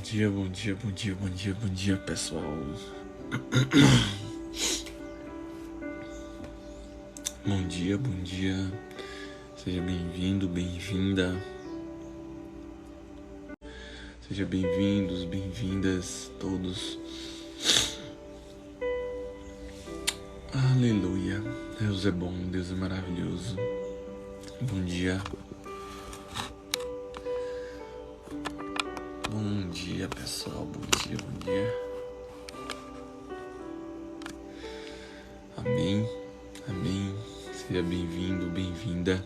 dia, bom dia, bom dia, bom dia, bom dia, pessoal. Bom dia, bom dia. Seja bem-vindo, bem-vinda. Seja bem-vindos, bem-vindas todos. Aleluia. Deus é bom, Deus é maravilhoso. Bom dia. Bom dia, pessoal. Bom dia, bom dia. Amém. Amém. Seja bem-vindo, bem-vinda.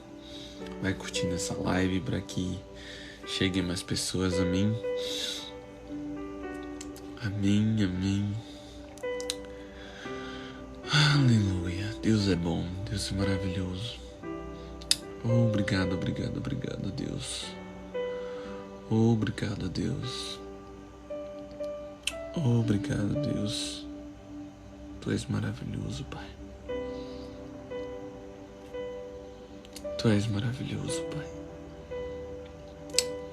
Vai curtindo essa live para que cheguem mais pessoas. Amém. Amém, amém. Aleluia. Deus é bom, Deus é maravilhoso. Obrigado, obrigado, obrigado, Deus. Obrigado, Deus. Obrigado, Deus. Tu és maravilhoso, Pai. Tu és maravilhoso, Pai.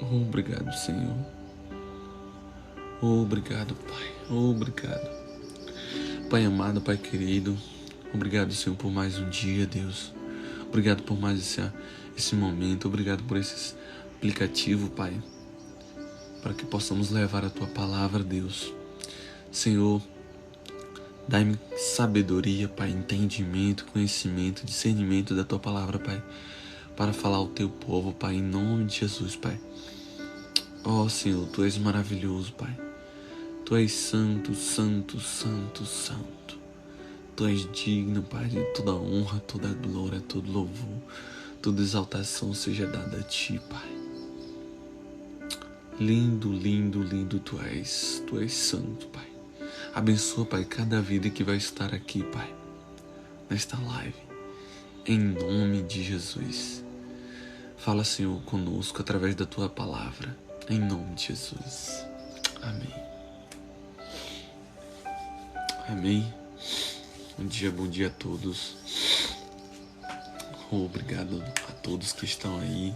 Obrigado, Senhor. Obrigado, Pai. Obrigado. Pai amado, Pai querido. Obrigado, Senhor, por mais um dia, Deus. Obrigado por mais esse momento. Obrigado por esse aplicativo, Pai, para que possamos levar a Tua palavra, Deus. Senhor, dai-me sabedoria, Pai, entendimento, conhecimento, discernimento da Tua palavra, Pai, para falar ao Teu povo, Pai, em nome de Jesus, Pai. Ó Senhor, Tu és maravilhoso, Pai. Tu és santo, santo, santo, santo. Tu és digno, Pai, de toda honra, toda glória, todo louvor, toda exaltação seja dada a Ti, Pai. Lindo, lindo, lindo Tu és santo, Pai. Abençoa, Pai, cada vida que vai estar aqui, Pai, nesta live, em nome de Jesus. Fala, Senhor, conosco através da Tua palavra, em nome de Jesus. Amém. Amém. Bom dia a todos. Obrigado a todos que estão aí.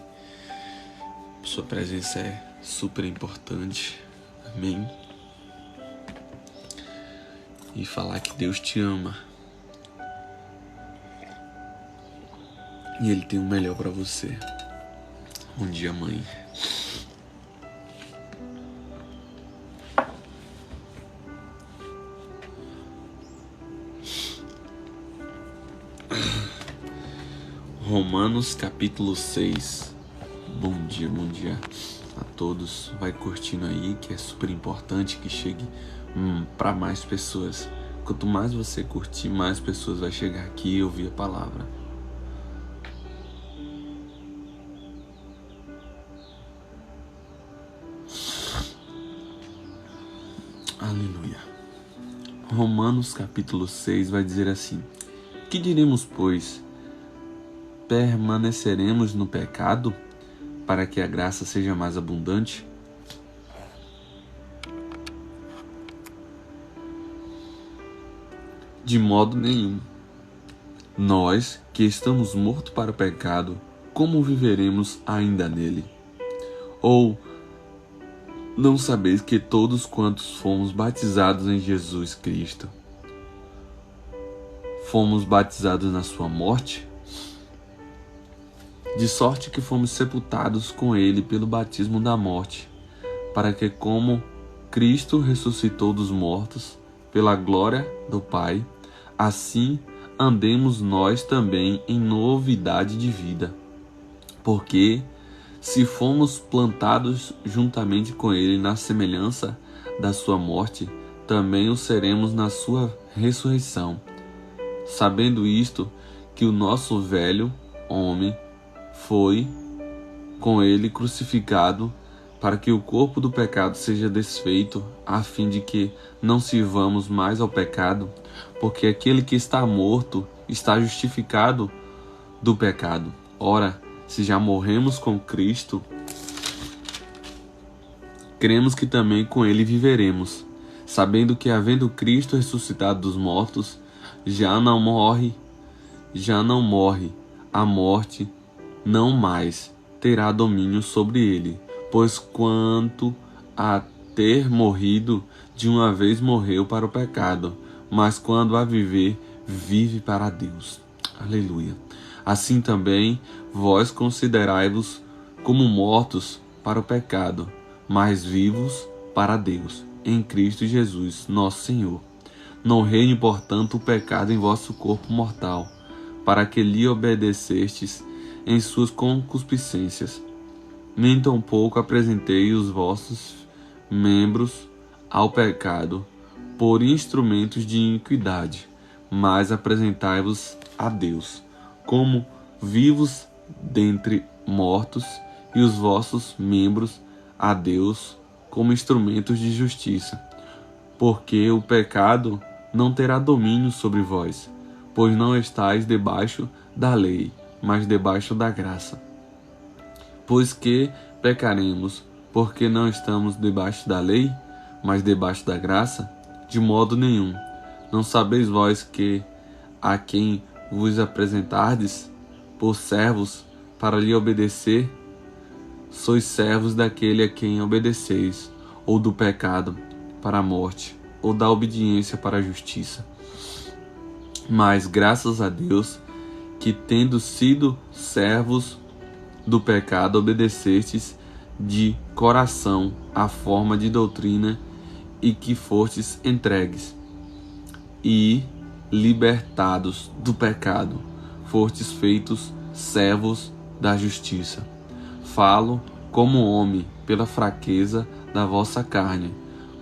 Sua presença é super importante. Amém. E falar que Deus te ama. E Ele tem o melhor para você. Bom dia, mãe. Romanos capítulo 6. Bom dia a todos. Vai curtindo aí, que é super importante que chegue para mais pessoas. Quanto mais você curtir, mais pessoas vai chegar aqui e ouvir a palavra. Aleluia. Romanos capítulo 6 vai dizer assim: que diremos, pois? Permaneceremos no pecado para que a graça seja mais abundante? De modo nenhum. Nós, que estamos mortos para o pecado, como viveremos ainda nele? Ou não sabeis que todos quantos fomos batizados em Jesus Cristo, fomos batizados na sua morte? De sorte que fomos sepultados com ele pelo batismo da morte, para que, como Cristo ressuscitou dos mortos pela glória do Pai, assim andemos nós também em novidade de vida. Porque, se fomos plantados juntamente com ele na semelhança da sua morte, também o seremos na sua ressurreição. Sabendo isto, que o nosso velho homem foi com ele crucificado, para que o corpo do pecado seja desfeito, a fim de que não sirvamos mais ao pecado, porque aquele que está morto está justificado do pecado. Ora, se já morremos com Cristo, cremos que também com ele viveremos, sabendo que, havendo Cristo ressuscitado dos mortos, já não morre, a morte não mais terá domínio sobre ele, pois quanto a ter morrido, de uma vez morreu para o pecado, mas quando a viver, vive para Deus. Aleluia. Assim também, vós considerai-vos como mortos para o pecado, mas vivos para Deus, em Cristo Jesus, nosso Senhor. Não reine, portanto, o pecado em vosso corpo mortal, para que lhe obedecestes em suas concupiscências. Nem tampouco apresentei os vossos membros ao pecado por instrumentos de iniquidade, mas apresentai-vos a Deus como vivos dentre mortos, e os vossos membros a Deus como instrumentos de justiça. Porque o pecado não terá domínio sobre vós, pois não estáis debaixo da lei, mas debaixo da graça. Pois que pecaremos, porque não estamos debaixo da lei, mas debaixo da graça? De modo nenhum. Não sabeis vós que a quem vos apresentardes por servos para lhe obedecer, sois servos daquele a quem obedeceis, ou do pecado para a morte, ou da obediência para a justiça. Mas graças a Deus, que tendo sido servos do pecado, obedecestes de coração à forma de doutrina e que fostes entregues e libertados do pecado, fostes feitos servos da justiça. Falo como homem pela fraqueza da vossa carne,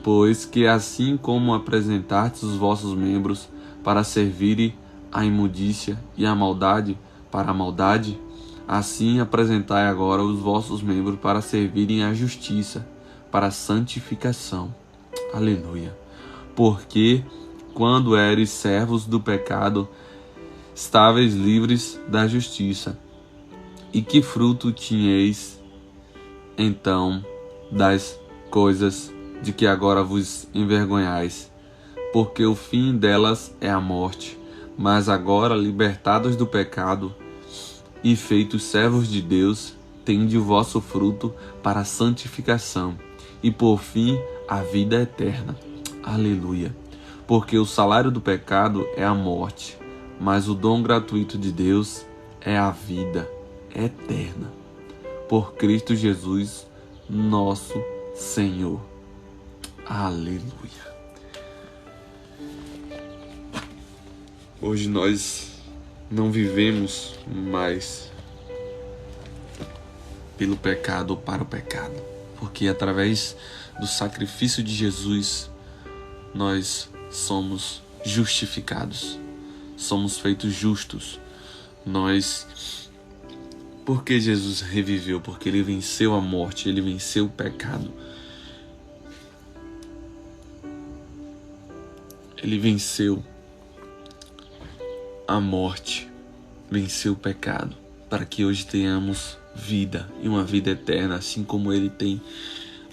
pois que assim como apresentastes os vossos membros para servirem à imundícia e à maldade para a maldade, assim apresentai agora os vossos membros para servirem à justiça, para a santificação. Aleluia. Porque quando eres servos do pecado, estáveis livres da justiça. E que fruto tinhais então das coisas de que agora vos envergonhais? Porque o fim delas é a morte. Mas agora, libertados do pecado e feitos servos de Deus, tende o vosso fruto para a santificação e por fim a vida eterna. Aleluia. Porque o salário do pecado é a morte, mas o dom gratuito de Deus é a vida eterna. Por Cristo Jesus, nosso Senhor. Aleluia. Hoje nós não vivemos mais pelo pecado ou para o pecado, porque através do sacrifício de Jesus nós somos justificados, somos feitos justos. Porque Jesus reviveu, porque ele venceu a morte, ele venceu o pecado. Ele venceu a morte, venceu o pecado, para que hoje tenhamos vida e uma vida eterna, assim como ele tem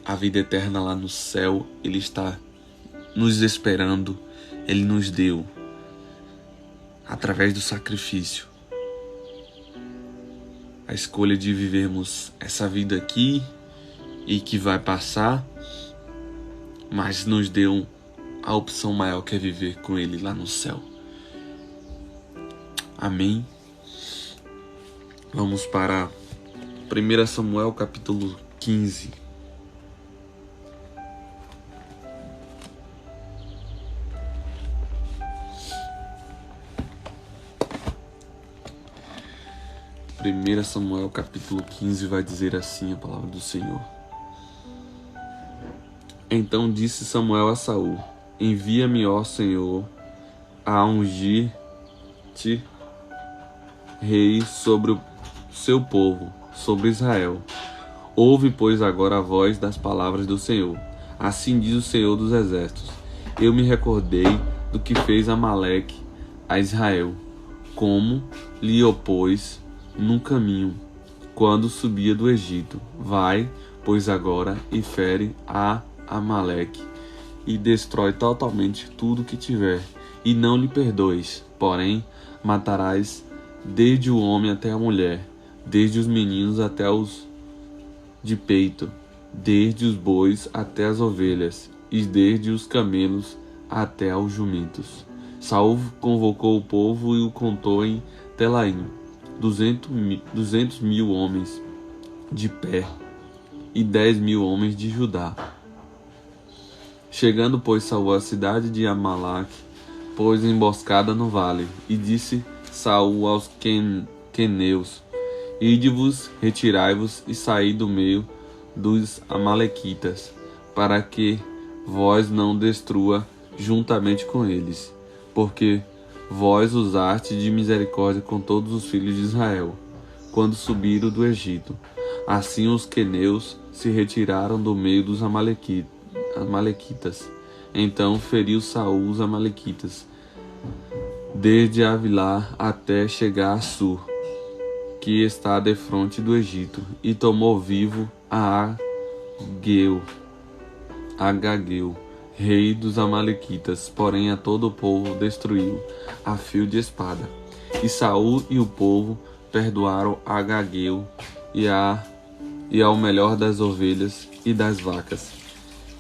a vida eterna lá no céu. Ele está nos esperando, ele nos deu através do sacrifício a escolha de vivermos essa vida aqui e que vai passar, mas nos deu a opção maior, que é viver com ele lá no céu. Amém. Vamos para 1 Samuel capítulo 15. Primeira Samuel capítulo 15 vai dizer assim a palavra do Senhor. Então disse Samuel a Saul: envia-me, ó Senhor, a ungir-te rei sobre o seu povo, sobre Israel. Ouve, pois, agora a voz das palavras do Senhor. Assim diz o Senhor dos Exércitos: eu me recordei do que fez Amaleque a Israel, como lhe opôs no caminho, quando subia do Egito. Vai, pois, agora e fere a Amaleque, e destrói totalmente tudo que tiver, e não lhe perdoes. Porém, matarás desde o homem até a mulher, desde os meninos até os de peito, desde os bois até as ovelhas, e desde os camelos até aos jumentos. Saul convocou o povo e o contou em Telaim, 200.000 homens de pé e 10.000 homens de Judá. Chegando, pois, Saul à cidade de Amalaque, pôs emboscada no vale, e disse Saul aos queneus: Ide-vos, retirai-vos e saí do meio dos amalequitas, para que vós não destrua juntamente com eles, porque vós usaste de misericórdia com todos os filhos de Israel, quando subiram do Egito. Assim os queneus se retiraram do meio dos amalequitas. Então feriu Saul os amalequitas, desde Avilá até chegar a Sur, que está defronte do Egito, e tomou vivo a Agageu, rei dos amalequitas, porém a todo o povo destruiu a fio de espada. E Saul e o povo perdoaram a Agageu e ao melhor das ovelhas e das vacas,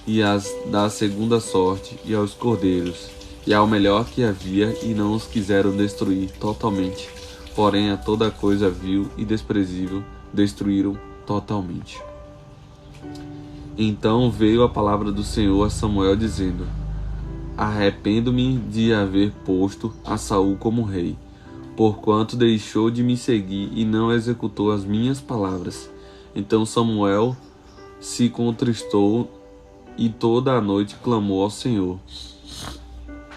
e as da segunda sorte, e aos cordeiros, e ao melhor que havia, e não os quiseram destruir totalmente. Porém a toda coisa vil e desprezível destruíram totalmente. Então veio a palavra do Senhor a Samuel, dizendo: Arrependo-me de haver posto a Saul como rei, porquanto deixou de me seguir e não executou as minhas palavras. Então Samuel se contristou e toda a noite clamou ao Senhor.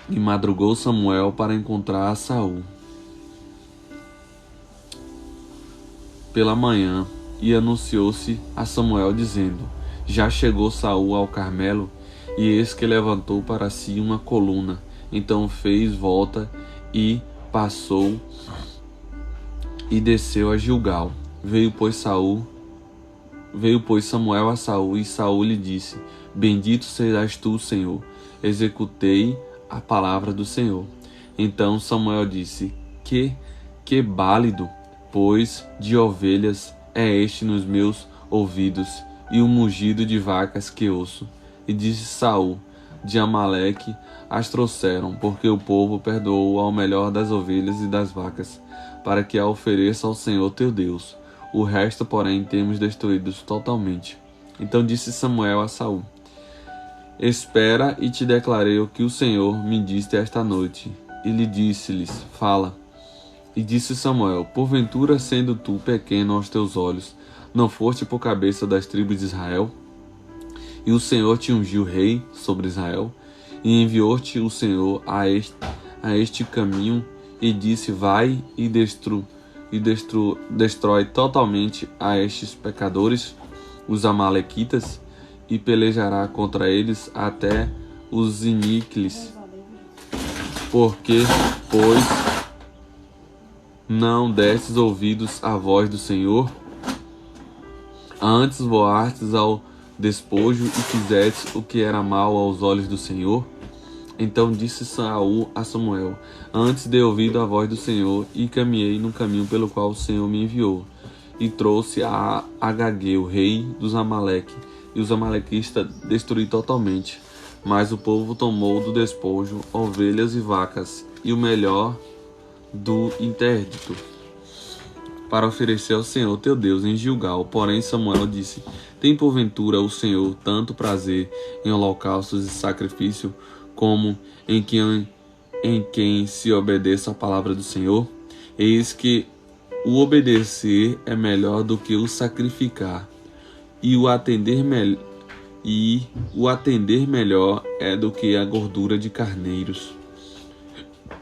E madrugou Samuel para encontrar a Saul. Pela manhã, e anunciou-se a Samuel, dizendo: Já chegou Saul ao Carmelo, e eis que levantou para si uma coluna. Então fez volta e passou e desceu a Gilgal. Veio pois Samuel a Saul, e Saul lhe disse: Bendito serás tu, Senhor. Executei a palavra do Senhor. Então Samuel disse: Que bálido, pois, de ovelhas é este nos meus ouvidos, e o mugido de vacas que ouço. E disse Saul: De Amaleque as trouxeram, porque o povo perdoou ao melhor das ovelhas e das vacas, para que a ofereça ao Senhor teu Deus. O resto, porém, temos destruídos totalmente. Então disse Samuel a Saul: Espera, e te declarei o que o Senhor me disse esta noite. E lhe disse-lhes: Fala. E disse Samuel: Porventura, sendo tu pequeno aos teus olhos, não foste por cabeça das tribos de Israel? E o Senhor te ungiu rei sobre Israel, e enviou-te o Senhor a este caminho, e disse: Vai e destrói totalmente a estes pecadores, os amalequitas, e pelejará contra eles até os iniquiles. Porque, pois, não destes ouvidos à voz do Senhor, antes voastes ao despojo e fizestes o que era mal aos olhos do Senhor? Então disse Saul a Samuel: Antes dei ouvido à voz do Senhor, e caminhei no caminho pelo qual o Senhor me enviou, e trouxe a Agageu, rei dos Amaleque, e os amalequistas destruí totalmente. Mas o povo tomou do despojo ovelhas e vacas, e o melhor do interdito, para oferecer ao Senhor teu Deus em Gilgal. Porém Samuel disse: Tem porventura o Senhor tanto prazer em holocaustos e sacrifício, como em quem se obedeça a palavra do Senhor? Eis que o obedecer é melhor do que o sacrificar, e o atender melhor é do que a gordura de carneiros.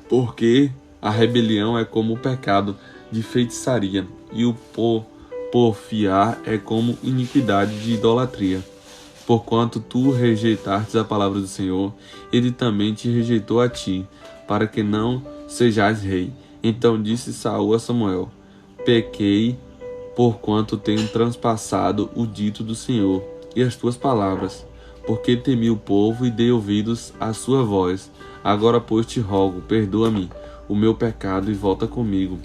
Porque a rebelião é como o pecado de feitiçaria, e o porfiar é como iniquidade de idolatria. Porquanto tu rejeitastes a palavra do Senhor, ele também te rejeitou a ti, para que não sejais rei. Então disse Saul a Samuel: Pequei, porquanto tenho transpassado o dito do Senhor e as tuas palavras, porque temi o povo e dei ouvidos à sua voz. Agora, pois, te rogo, perdoa-me o meu pecado e volta comigo,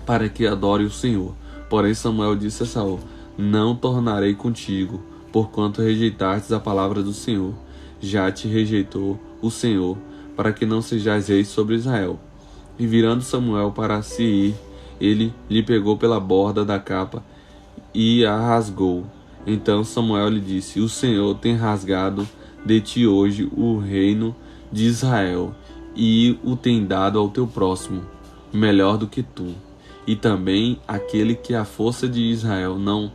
para que adore o Senhor. Porém Samuel disse a Saul: Não tornarei contigo, porquanto rejeitastes a palavra do Senhor. Já te rejeitou o Senhor, para que não sejais rei sobre Israel. E virando Samuel para se ir, ele lhe pegou pela borda da capa e a rasgou. Então Samuel lhe disse: O Senhor tem rasgado de ti hoje o reino de Israel, e o tem dado ao teu próximo, melhor do que tu. E também aquele que a força de Israel não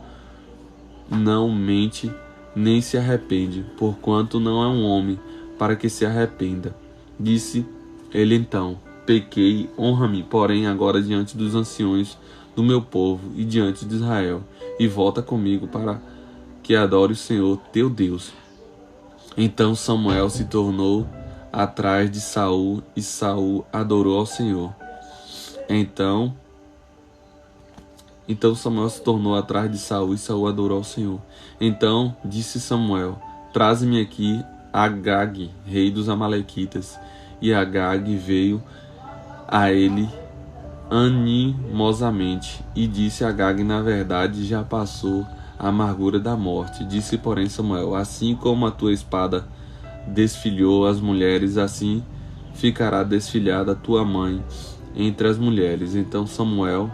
mente, nem se arrepende, porquanto não é um homem para que se arrependa. Disse ele então: Pequei, honra-me, porém, agora diante dos anciões do meu povo e diante de Israel, e volta comigo para que adore o Senhor teu Deus. Então Samuel se tornou atrás de Saul, e Saul adorou ao Senhor. Então Samuel se tornou atrás de Saul, e Saul adorou ao Senhor. Então disse Samuel: Traze-me aqui Agag, rei dos Amalequitas. E Agag veio a ele animosamente, e disse a Agag: Na verdade já passou a amargura da morte. Disse, porém, Samuel: Assim como a tua espada desfilhou as mulheres, assim ficará desfilhada a tua mãe entre as mulheres. Então Samuel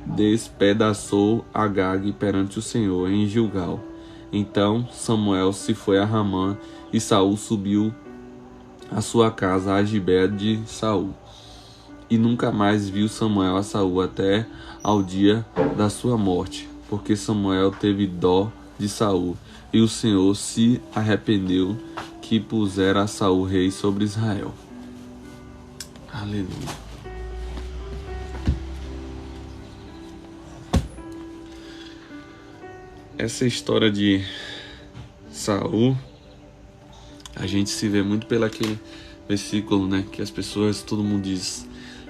despedaçou Agag perante o Senhor em Gilgal. Então Samuel se foi a Ramã, e Saul subiu a sua casa a Gibeá de Saul. E nunca mais viu Samuel a Saul até ao dia da sua morte, porque Samuel teve dó de Saul, e o Senhor se arrependeu que pusera a Saul rei sobre Israel. Aleluia. Essa história de Saul, a gente se vê muito pelo aquele versículo, né? Que as pessoas, todo mundo diz: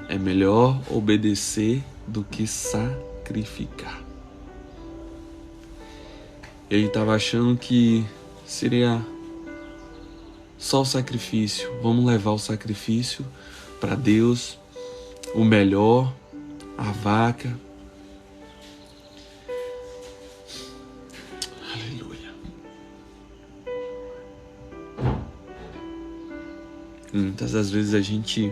é melhor obedecer do que sacrificar. Ele estava achando que seria só o sacrifício. Vamos levar o sacrifício para Deus, o melhor, a vaca. Aleluia. Muitas das vezes a gente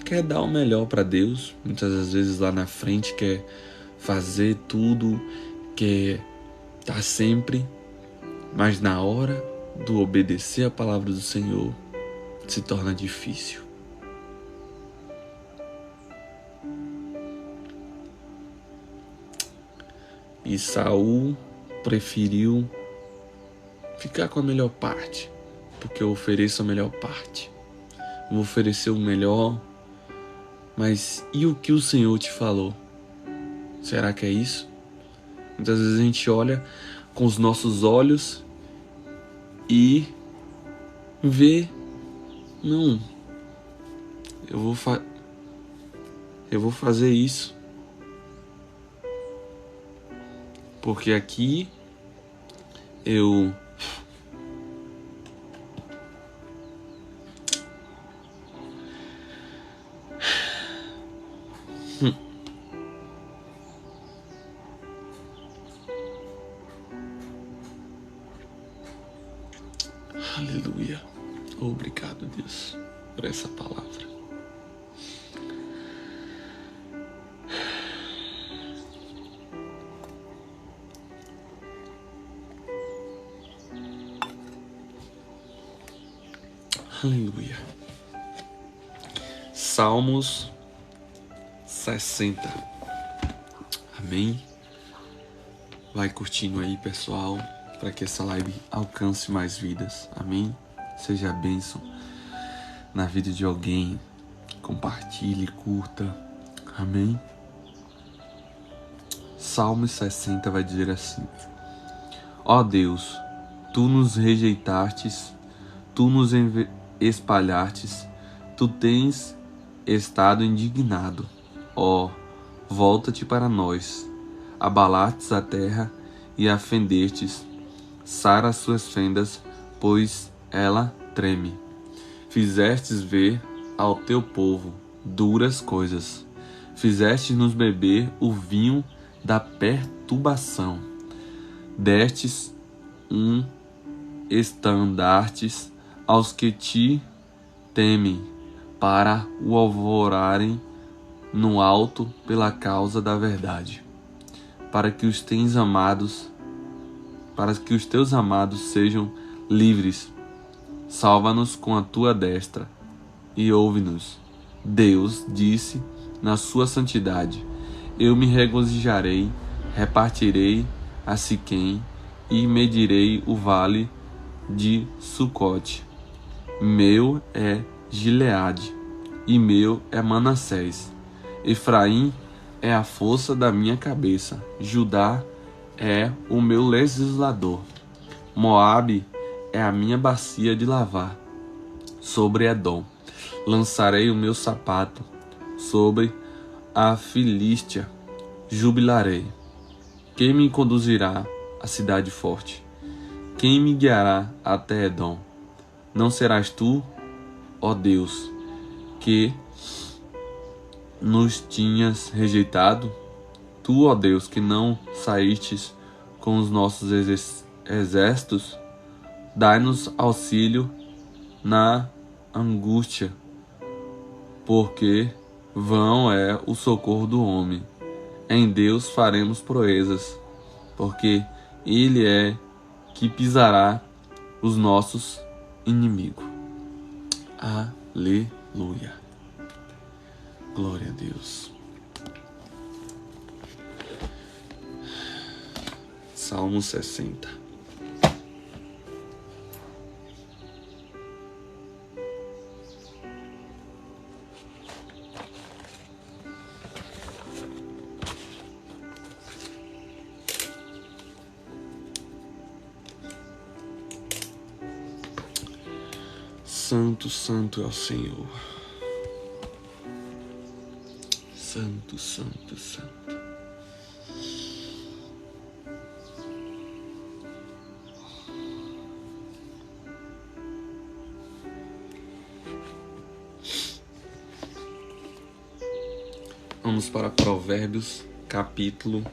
quer dar o melhor para Deus, muitas das vezes lá na frente quer fazer tudo, quer estar sempre, mas na hora do obedecer a palavra do Senhor se torna difícil. E Saul preferiu ficar com a melhor parte, porque eu ofereço a melhor parte. Vou oferecer o melhor, mas e o que o Senhor te falou? Será que é isso? Muitas vezes a gente olha com os nossos olhos e vê, não, eu vou fazer isso, porque aqui eu Aleluia. Obrigado, Deus, por essa palavra. Aleluia. Salmos 60. Amém? Vai curtindo aí, pessoal, para que essa live alcance mais vidas. Amém? Seja bênção na vida de alguém. Compartilhe, curta. Amém? Salmos 60 vai dizer assim: Ó Deus, tu nos rejeitastes, tu nos espalhastes, tu tens estado indignado. Ó, volta-te para nós, abalastes a terra e a fendestes, sara as suas fendas, pois ela treme. Fizestes ver ao teu povo duras coisas, Fizeste-nos beber o vinho da perturbação. Destes um estandartes aos que te temem, para o alvorarem no alto pela causa da verdade, para que os teus amados sejam livres. Salva-nos com a tua destra e ouve-nos. Deus disse na sua santidade: eu me regozijarei, repartirei a Siquém e medirei o vale de Sucote. Meu é Gileade e meu é Manassés. Efraim é a força da minha cabeça. Judá é o meu legislador. Moabe é a minha bacia de lavar. Sobre Edom lançarei o meu sapato. Sobre a Filístia jubilarei. Quem me conduzirá à cidade forte? Quem me guiará até Edom? Não serás tu, ó Deus, que nos tinhas rejeitado? Tu, ó Deus, que não saístes com os nossos exércitos? Dai-nos auxílio na angústia, porque vão é o socorro do homem. Em Deus faremos proezas, porque Ele é que pisará os nossos inimigos. Aleluia. Glória a Deus. Salmo 60. Santo, santo é o Senhor. Santo, santo, santo. Vamos para Provérbios, capítulo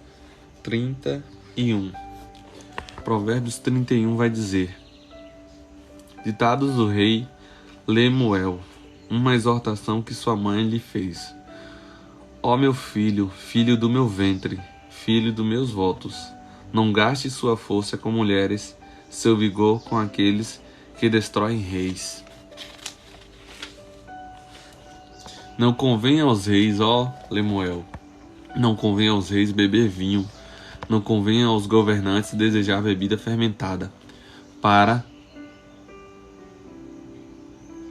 31. Provérbios 31 vai dizer: Ditados do rei Lemuel, uma exortação que sua mãe lhe fez. Ó meu filho, filho do meu ventre, filho dos meus votos, não gaste sua força com mulheres, seu vigor com aqueles que destroem reis. Não convém aos reis, ó Lemuel, não convém aos reis beber vinho, não convém aos governantes desejar bebida fermentada, para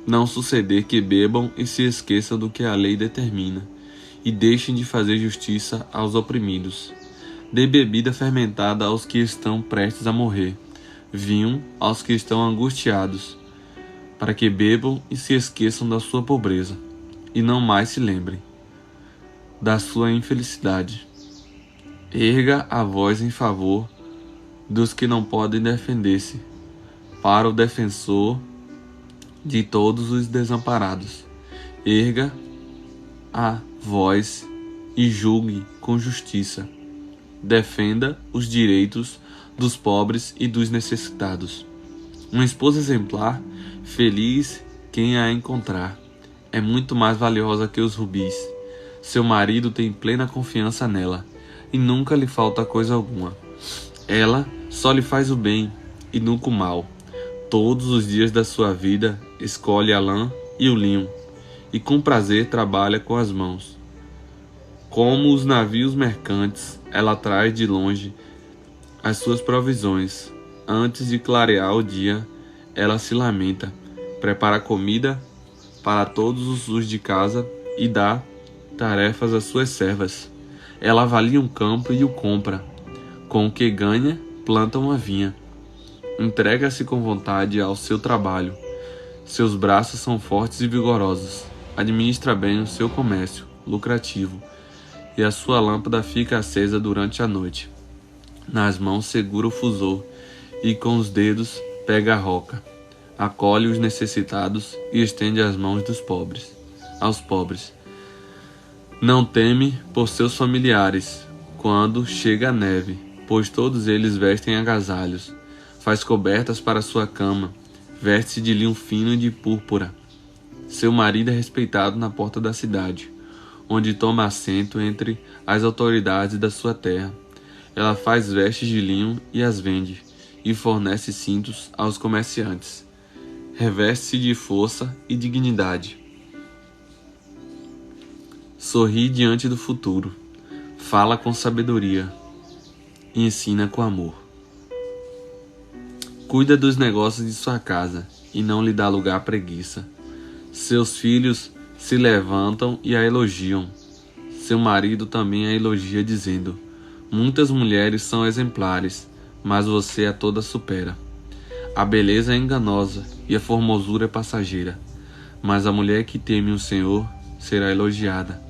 não suceder que bebam e se esqueçam do que a lei determina, e deixem de fazer justiça aos oprimidos. Dê bebida fermentada aos que estão prestes a morrer, vinho aos que estão angustiados, para que bebam e se esqueçam da sua pobreza, e não mais se lembrem da sua infelicidade. Erga a voz em favor dos que não podem defender-se, para o defensor de todos os desamparados. Erga a voz e julgue com justiça. Defenda os direitos dos pobres e dos necessitados. Uma esposa exemplar, feliz quem a encontrar, é muito mais valiosa que os rubis. Seu marido tem plena confiança nela, e nunca lhe falta coisa alguma. Ela só lhe faz o bem, e nunca o mal. Todos os dias da sua vida escolhe a lã e o linho, e com prazer trabalha com as mãos. Como os navios mercantes, ela traz de longe as suas provisões. Antes de clarear o dia, ela se lamenta, prepara comida para todos os de casa e dá tarefas às suas servas. Ela avalia um campo e o compra. Com o que ganha, planta uma vinha. Entrega-se com vontade ao seu trabalho. Seus braços são fortes e vigorosos. Administra bem o seu comércio lucrativo, e a sua lâmpada fica acesa durante a noite. Nas mãos segura o fusor, e com os dedos pega a roca. Acolhe os necessitados e estende as mãos aos pobres. Não teme por seus familiares quando chega a neve, pois todos eles vestem agasalhos. Faz cobertas para sua cama, veste-se de linho fino e de púrpura. Seu marido é respeitado na porta da cidade, onde toma assento entre as autoridades da sua terra. Ela faz vestes de linho e as vende, e fornece cintos aos comerciantes. Reveste-se de força e dignidade. Sorri diante do futuro, fala com sabedoria e ensina com amor. Cuida dos negócios de sua casa e não lhe dá lugar à preguiça. Seus filhos se levantam e a elogiam. Seu marido também a elogia, dizendo: muitas mulheres são exemplares, mas você a todas supera. A beleza é enganosa e a formosura é passageira, mas a mulher que teme o Senhor será elogiada.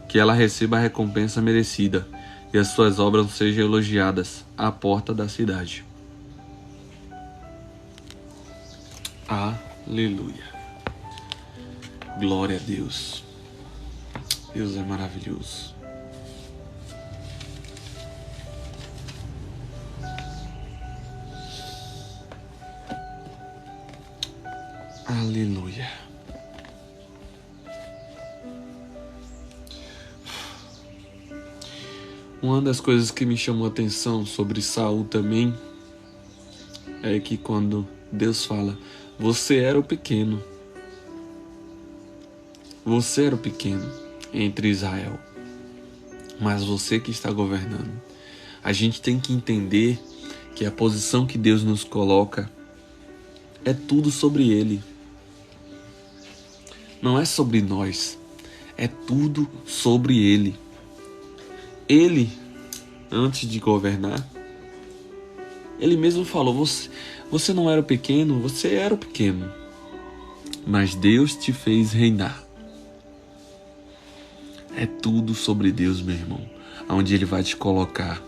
Que ela receba a recompensa merecida e as suas obras sejam elogiadas à porta da cidade. Aleluia. Glória a Deus. Deus é maravilhoso. Aleluia. Uma das coisas que me chamou a atenção sobre Saul também é que quando Deus fala: você era o pequeno. Você era o pequeno entre Israel, mas você que está governando. A gente tem que entender que a posição que Deus nos coloca é tudo sobre Ele. Não é sobre nós, é tudo sobre Ele. Ele, antes de governar, Ele mesmo falou: você não era o pequeno, você era o pequeno, mas Deus te fez reinar. É tudo sobre Deus, meu irmão. Aonde Ele vai te colocar,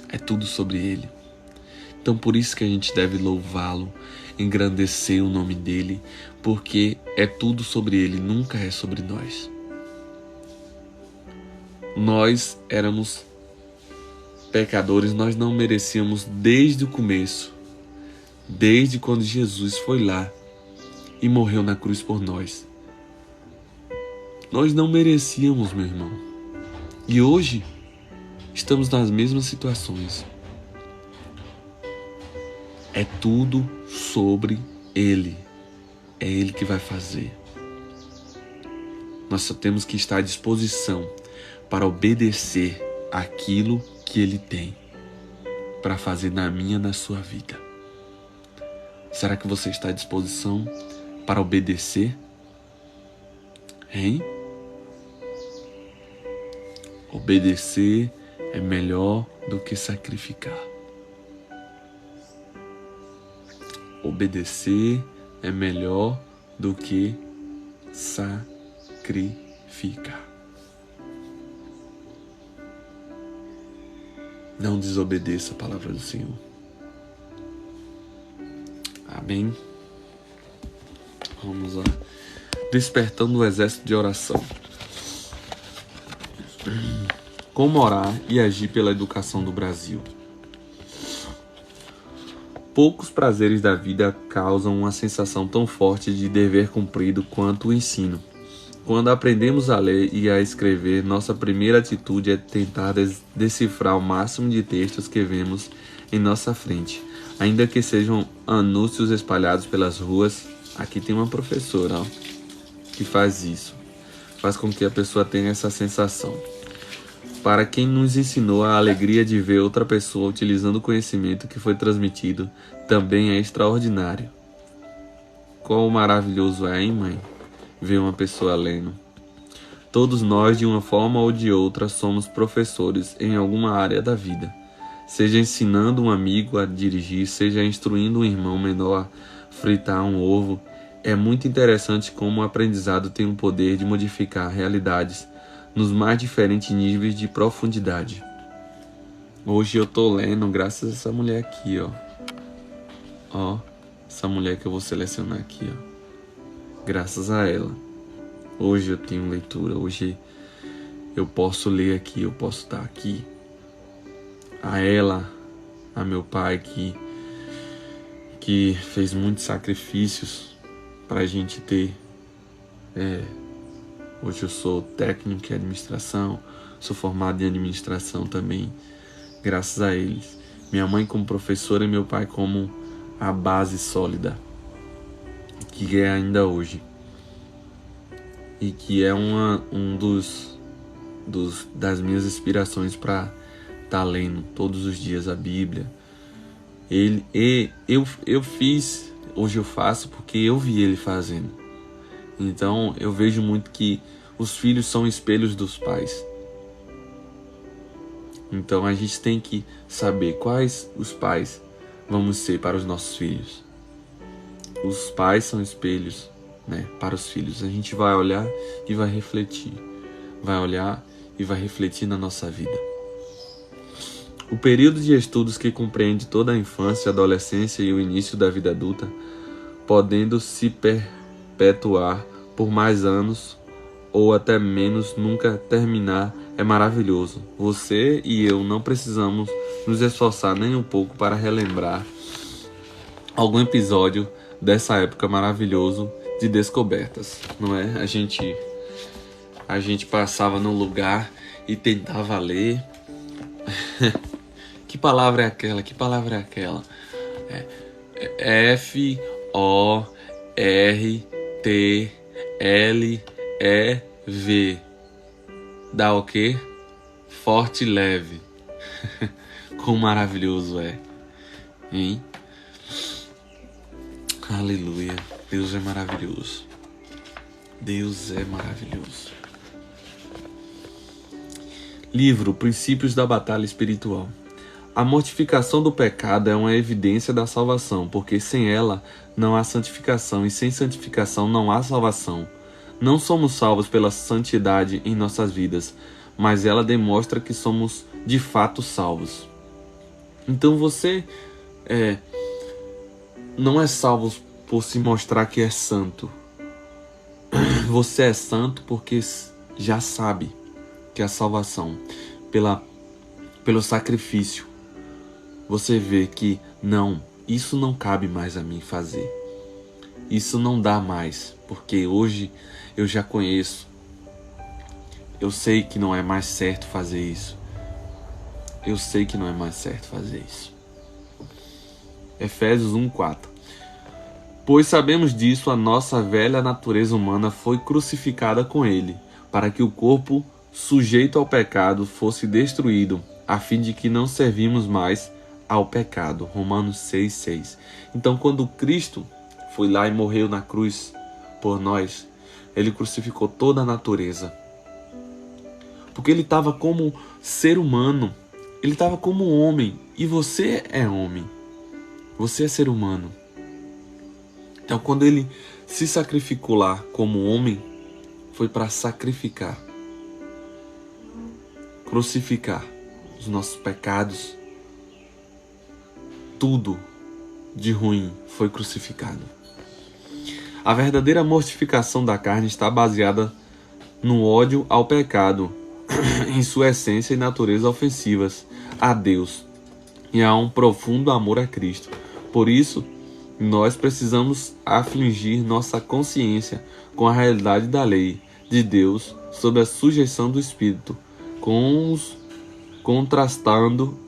é tudo sobre Ele. Então por isso que a gente deve louvá-lo, engrandecer o nome dEle, porque é tudo sobre Ele, nunca é sobre nós. Nós éramos pecadores, nós não merecíamos desde o começo, desde quando Jesus foi lá e morreu na cruz por nós. Nós não merecíamos, meu irmão. E hoje estamos nas mesmas situações. É tudo sobre Ele. É Ele que vai fazer. Nós só temos que estar à disposição para obedecer aquilo que Ele tem para fazer na minha e na sua vida. Será que você está à disposição para obedecer? Hein? Obedecer é melhor do que sacrificar. Obedecer é melhor do que sacrificar. Não desobedeça a palavra do Senhor. Amém? Vamos lá. Despertando o exército de oração. Como orar e agir pela educação do Brasil. Poucos prazeres da vida causam uma sensação tão forte de dever cumprido quanto o ensino. Quando aprendemos a ler e a escrever, nossa primeira atitude é tentar decifrar o máximo de textos que vemos em nossa frente, ainda que sejam anúncios espalhados pelas ruas. Aqui tem uma professora, que faz isso, faz com que a pessoa tenha essa sensação. Para quem nos ensinou, a alegria de ver outra pessoa utilizando o conhecimento que foi transmitido também é extraordinário. Quão maravilhoso é, hein, mãe? Ver uma pessoa lendo. Todos nós, de uma forma ou de outra, somos professores em alguma área da vida. Seja ensinando um amigo a dirigir, seja instruindo um irmão menor a fritar um ovo. É muito interessante como o aprendizado tem o poder de modificar realidades nos mais diferentes níveis de profundidade. Hoje eu tô lendo graças a essa mulher aqui, ó. Essa mulher que eu vou selecionar aqui, ó. Graças a ela. Hoje eu tenho leitura. Hoje eu posso ler aqui, eu posso estar aqui. A ela, a meu pai que fez muitos sacrifícios para a gente ter. Hoje eu sou técnico em administração, sou formado em administração também, graças a eles. Minha mãe como professora e meu pai como a base sólida, que é ainda hoje. E que é das minhas inspirações para estar lendo todos os dias a Bíblia. Eu fiz, hoje eu faço porque eu vi ele fazendo. Então eu vejo muito que os filhos são espelhos dos pais. Então a gente tem que saber quais os pais vamos ser para os nossos filhos. Os pais são espelhos, né, para os filhos. A gente vai olhar e vai refletir. Vai olhar e vai refletir na nossa vida. O período de estudos que compreende toda a infância, adolescência e o início da vida adulta, podendo se perpetuar por mais anos ou até menos, nunca terminar, é maravilhoso. Você e eu não precisamos nos esforçar nem um pouco para relembrar algum episódio dessa época maravilhoso de descobertas, não é? A gente passava no lugar e tentava ler. Que palavra é aquela? Que palavra é aquela? F-O-R-T-L-E-V. Dá o quê? Forte e leve. Quão maravilhoso é, hein? Aleluia. Deus é maravilhoso. Deus é maravilhoso. Livro Princípios da Batalha Espiritual. A mortificação do pecado é uma evidência da salvação, porque sem ela não há santificação e sem santificação não há salvação. Não somos salvos pela santidade em nossas vidas, mas ela demonstra que somos de fato salvos. Então você não é salvo por se mostrar que é santo. Você é santo porque já sabe que a salvação, pelo sacrifício, você vê que não, isso não cabe mais a mim fazer. Isso não dá mais, porque hoje eu já conheço. Eu sei que não é mais certo fazer isso. Eu sei que não é mais certo fazer isso. Efésios 1:4. Pois sabemos disso, a nossa velha natureza humana foi crucificada com ele, para que o corpo sujeito ao pecado fosse destruído, a fim de que não servimos mais ao pecado. Romanos 6:6. Então, quando Cristo foi lá e morreu na cruz por nós, ele crucificou toda a natureza. Porque ele estava como ser humano, ele estava como homem, e você é homem, você é ser humano. Então, quando ele se sacrificou lá como homem, foi para sacrificar, crucificar os nossos pecados. Tudo de ruim foi crucificado. A verdadeira mortificação da carne está baseada no ódio ao pecado, em sua essência e natureza ofensivas a Deus, e há um profundo amor a Cristo. Por isso, nós precisamos afligir nossa consciência com a realidade da lei de Deus sob a sujeição do Espírito, contrastando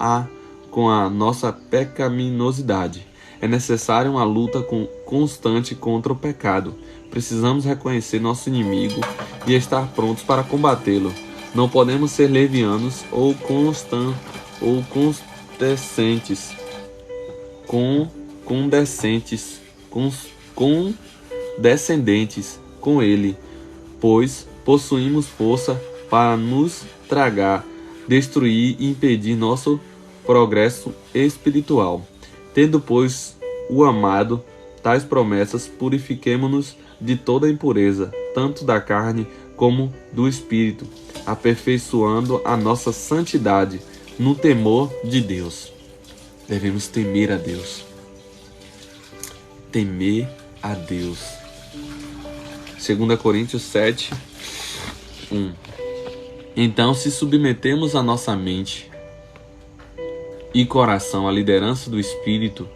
com a nossa pecaminosidade. É necessária uma luta constante contra o pecado. Precisamos reconhecer nosso inimigo e estar prontos para combatê-lo. Não podemos ser levianos ou condescendentes com ele, pois possuímos força para nos tragar, destruir e impedir nosso progresso espiritual. Tendo, pois, o amado tais promessas, purifiquemo-nos de toda impureza, tanto da carne como do espírito, aperfeiçoando a nossa santidade no temor de Deus. Devemos temer a Deus. Temer a Deus. 2 Coríntios 7:1. Então, se submetemos a nossa mente e coração à liderança do Espírito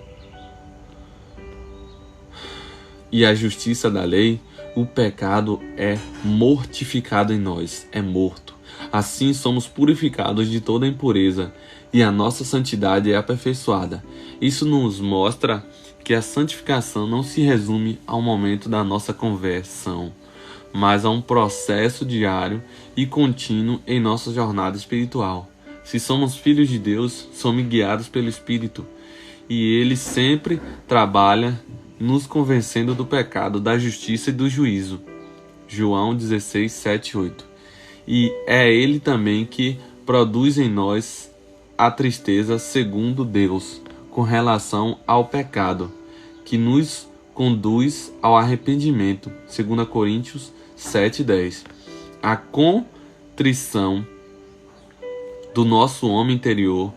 e à justiça da lei, o pecado é mortificado em nós, é morto. Assim somos purificados de toda impureza e a nossa santidade é aperfeiçoada. Isso nos mostra que a santificação não se resume ao momento da nossa conversão, mas a um processo diário e contínuo em nossa jornada espiritual. Se somos filhos de Deus, somos guiados pelo Espírito, e Ele sempre trabalha nos convencendo do pecado, da justiça e do juízo. João 16, 7, 8. E é Ele também que produz em nós a tristeza segundo Deus, com relação ao pecado, que nos conduz ao arrependimento. 2 Coríntios 7, 10. A contrição do nosso homem interior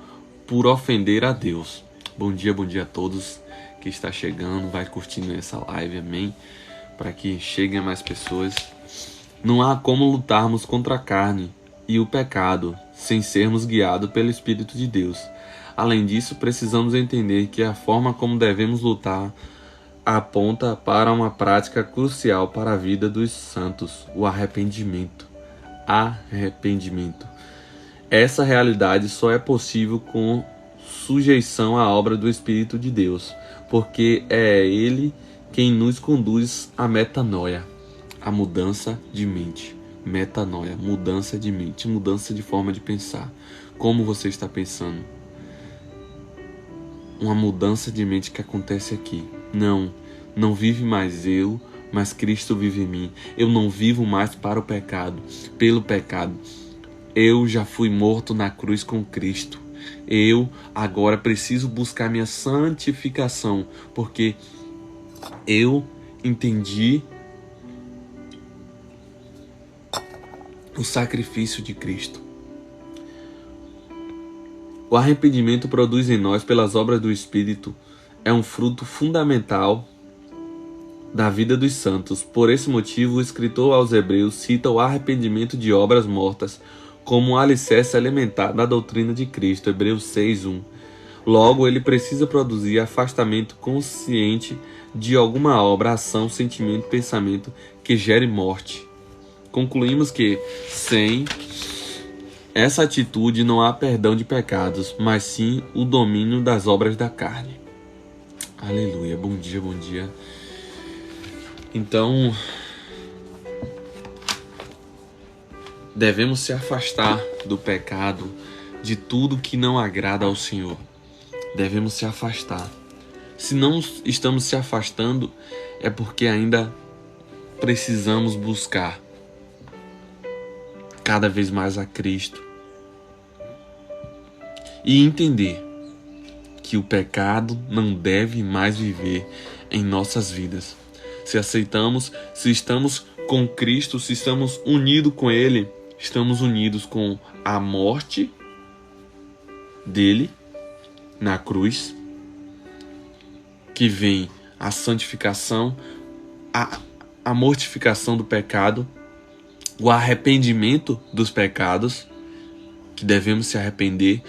por ofender a Deus. Bom dia a todos que está chegando, vai curtindo essa live, amém? Para que cheguem a mais pessoas. Não há como lutarmos contra a carne e o pecado sem sermos guiados pelo Espírito de Deus. Além disso, precisamos entender que a forma como devemos lutar aponta para uma prática crucial para a vida dos santos, o arrependimento. Arrependimento. Essa realidade só é possível com sujeição à obra do Espírito de Deus, porque é Ele quem nos conduz à metanoia, a mudança de mente. Metanoia, mudança de mente, mudança de forma de pensar. Como você está pensando? Uma mudança de mente que acontece aqui. Não vive mais eu, mas Cristo vive em mim. Eu não vivo mais para o pecado, pelo pecado. Eu já fui morto na cruz com Cristo. Eu agora preciso buscar minha santificação, porque eu entendi o sacrifício de Cristo. O arrependimento produz em nós, pelas obras do Espírito, é um fruto fundamental da vida dos santos. Por esse motivo, o escritor aos Hebreus cita o arrependimento de obras mortas como um alicerce elementar da doutrina de Cristo. Hebreus 6:1. Logo, ele precisa produzir afastamento consciente de alguma obra, ação, sentimento, pensamento que gere morte. Concluímos que, sem essa atitude, não há perdão de pecados, mas sim o domínio das obras da carne. Aleluia. Bom dia. Então, devemos se afastar do pecado, de tudo que não agrada ao Senhor. Devemos se afastar. Se não estamos se afastando, é porque ainda precisamos buscar cada vez mais a Cristo e entender que o pecado não deve mais viver em nossas vidas. Se aceitamos, se estamos com Cristo, se estamos unidos com Ele, estamos unidos com a morte dele na cruz, que vem a santificação, a mortificação do pecado, o arrependimento dos pecados, que devemos se arrepender.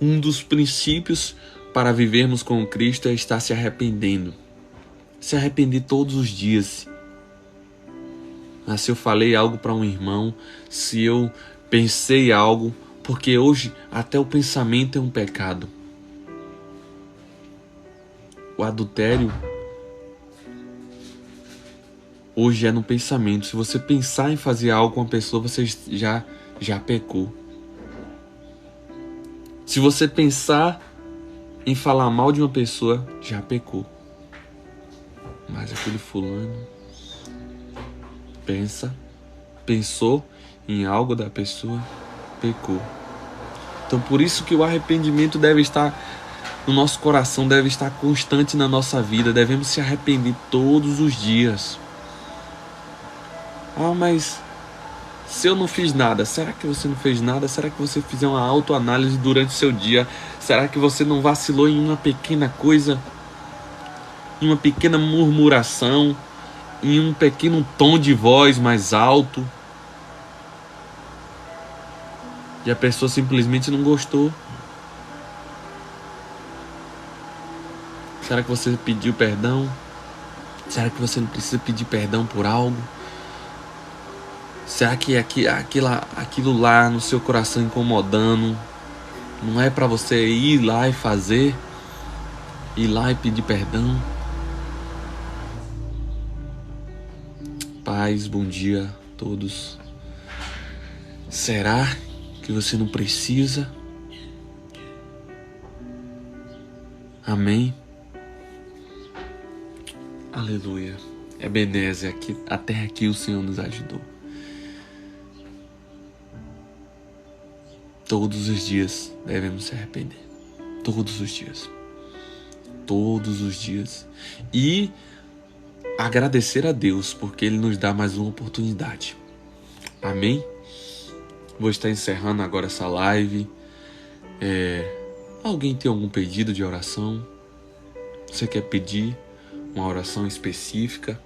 Um dos princípios para vivermos com Cristo é estar se arrependendo. Se arrepender todos os dias. Se eu falei algo para um irmão, se eu pensei algo, porque hoje até o pensamento é um pecado. O adultério hoje é no pensamento. Se você pensar em fazer algo com uma pessoa, você já pecou. Se você pensar em falar mal de uma pessoa, já pecou. Mas aquele fulano pensou em algo da pessoa, pecou. Então por isso que o arrependimento deve estar no nosso coração, deve estar constante na nossa vida. Devemos se arrepender todos os dias. Mas se eu não fiz nada, será que você não fez nada? Será que você fizer uma autoanálise durante o seu dia? Será que você não vacilou em uma pequena coisa? Em uma pequena murmuração? Em um pequeno tom de voz mais alto? e a pessoa simplesmente não gostou. Será que você pediu perdão? Será que você não precisa pedir perdão por algo? Será que aquilo lá no seu coração incomodando não é para você ir lá e fazer? Ir lá e pedir perdão? Paz, bom dia a todos. Será que você não precisa? Amém? Aleluia. Ebenezer, até aqui o Senhor nos ajudou. Todos os dias devemos se arrepender. Todos os dias. Todos os dias. E agradecer a Deus, porque Ele nos dá mais uma oportunidade. Amém? Vou estar encerrando agora essa live. Alguém tem algum pedido de oração? Você quer pedir uma oração específica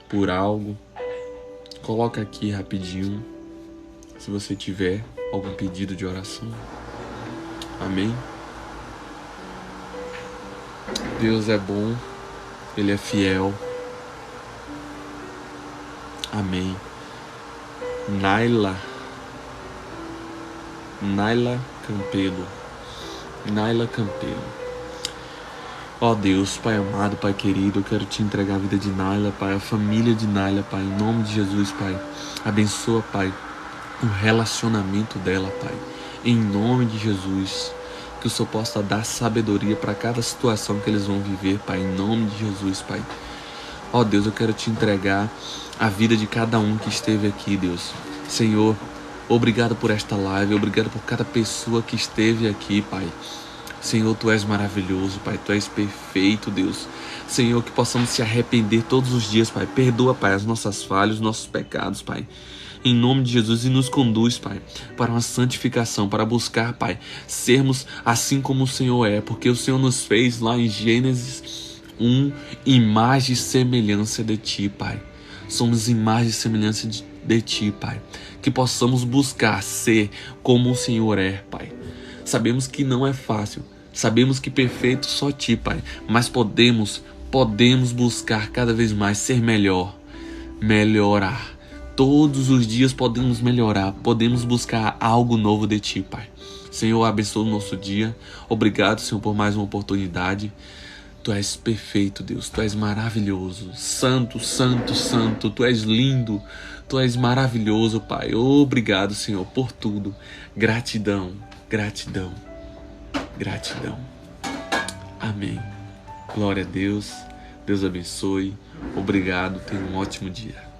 por algo? Coloca aqui rapidinho, se você tiver algum pedido de oração. Amém? Deus é bom, Ele é fiel. Amém. Naila Campelo. Ó Deus, Pai amado, Pai querido, eu quero te entregar a vida de Naila, Pai, a família de Naila, Pai, em nome de Jesus, Pai. Abençoa, Pai, o relacionamento dela, Pai, em nome de Jesus. Que o Senhor possa dar sabedoria para cada situação que eles vão viver, Pai, em nome de Jesus, Pai. Ó Deus, eu quero te entregar a vida de cada um que esteve aqui, Deus. Senhor, obrigado por esta live, obrigado por cada pessoa que esteve aqui, Pai. Senhor, Tu és maravilhoso, Pai, Tu és perfeito, Deus. Senhor, que possamos se arrepender todos os dias, Pai. Perdoa, Pai, as nossas falhas, os nossos pecados, Pai. Em nome de Jesus, e nos conduz, Pai, para uma santificação, para buscar, Pai, sermos assim como o Senhor é, porque o Senhor nos fez lá em Gênesis 1, imagem e semelhança de Ti, Pai. Somos imagem e semelhança de Ti, Pai. Que possamos buscar ser como o Senhor é, Pai. Sabemos que não é fácil, sabemos que perfeito só Ti, Pai, mas podemos buscar cada vez mais ser melhorar. Todos os dias podemos melhorar, podemos buscar algo novo de Ti, Pai. Senhor, abençoa o nosso dia. Obrigado, Senhor, por mais uma oportunidade. Tu és perfeito, Deus. Tu és maravilhoso. Santo, santo, santo. Tu és lindo. Tu és maravilhoso, Pai. Obrigado, Senhor, por tudo. Gratidão, gratidão, gratidão. Amém. Glória a Deus. Deus abençoe. Obrigado. Tenha um ótimo dia.